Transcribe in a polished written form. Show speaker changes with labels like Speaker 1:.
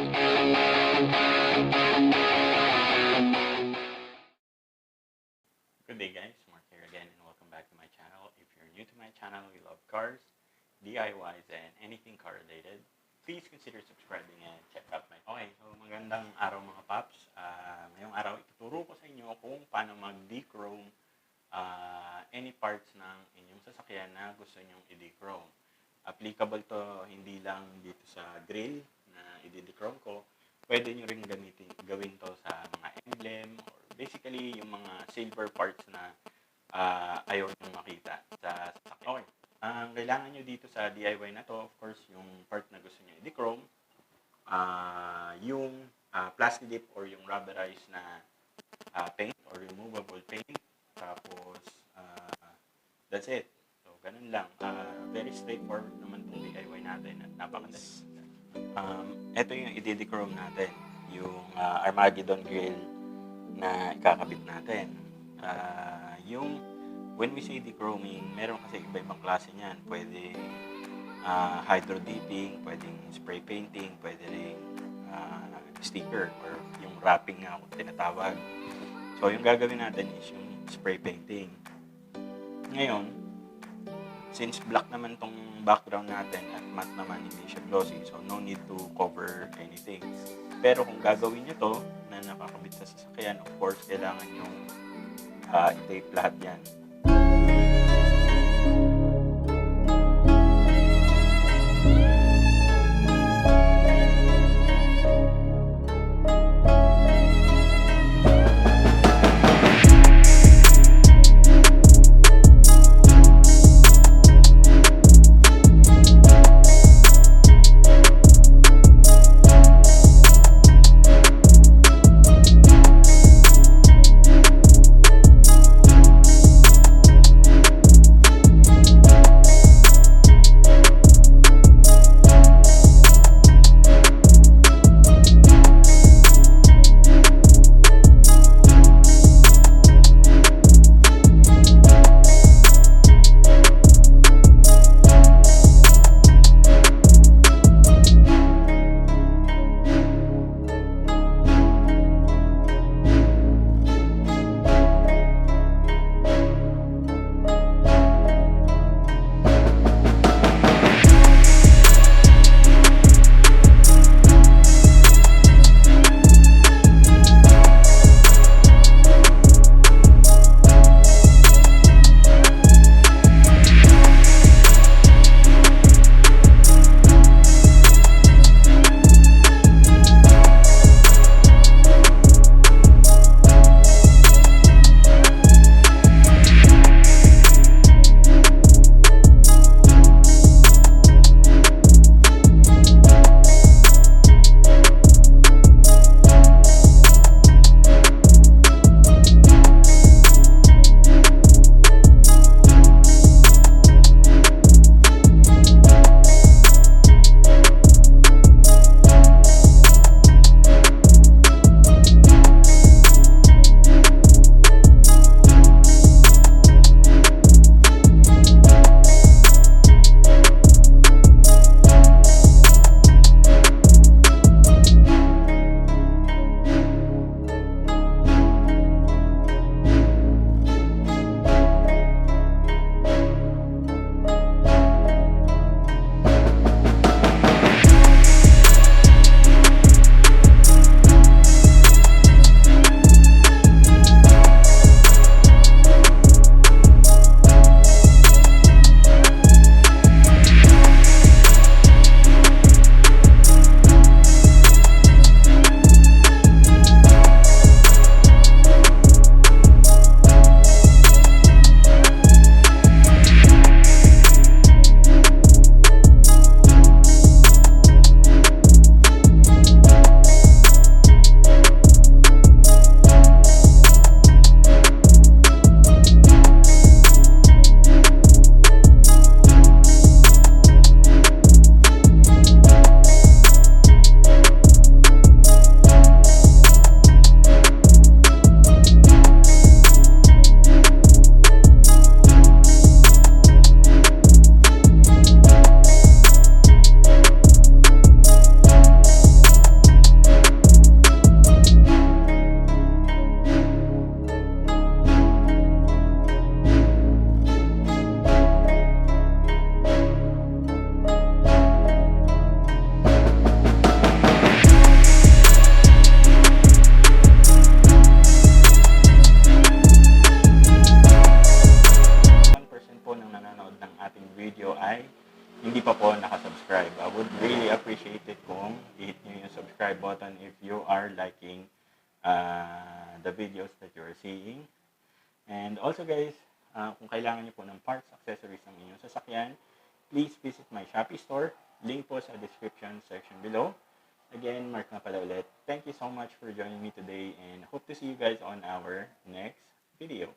Speaker 1: Good day guys, Mark here again and welcome back to my channel. If you're new to my channel, we love cars, DIYs, and anything car related. Please consider subscribing and check out my... Okay, so magandang araw mga paps. Ngayong araw, ituturo ko sa inyo kung paano mag-dechrome any parts ng inyong sasakyan na gusto nyong i-dechrome. Applicable to hindi lang dito sa grill na i-dechrome ko. Pwede nyo rin gawin to sa mga emblem or basically yung mga silver parts na ayaw nyo makita sa sasakyan. Okay. Ang kailangan nyo dito sa DIY na to, of course, yung part na gusto nyo i-dechrome, yung plastic dip or yung rubberized na paint or removable paint. Tapos, that's it. So, ganun lang. Very straightforward naman itong DIY natin at napakadali. Ito yung i-dechrome natin. Yung Armageddon grill na ikakabit natin. When we say dechroming, meron kasi iba-ibang klase niyan. Pwede hydro dipping, pwedeng spray painting, pwede rin sticker or yung wrapping nga kung tinatawag. So, yung gagawin natin is yung spray painting. Ngayon, since black naman tong background natin at matte naman, hindi siya glossy, so no need to cover anything. Pero kung gagawin nyo to na nakakabit sa sasakyan, of course, kailangan nyo i-tape lahat yan. really appreciate it kung i-hit nyo yung subscribe button if you are liking the videos that you are seeing. And also guys, kung kailangan nyo po ng parts, accessories ng inyong sasakyan, please visit my Shopee store. Link po sa description section below. Again, Mark na pala ulit. Thank you so much for joining me today and hope to see you guys on our next video.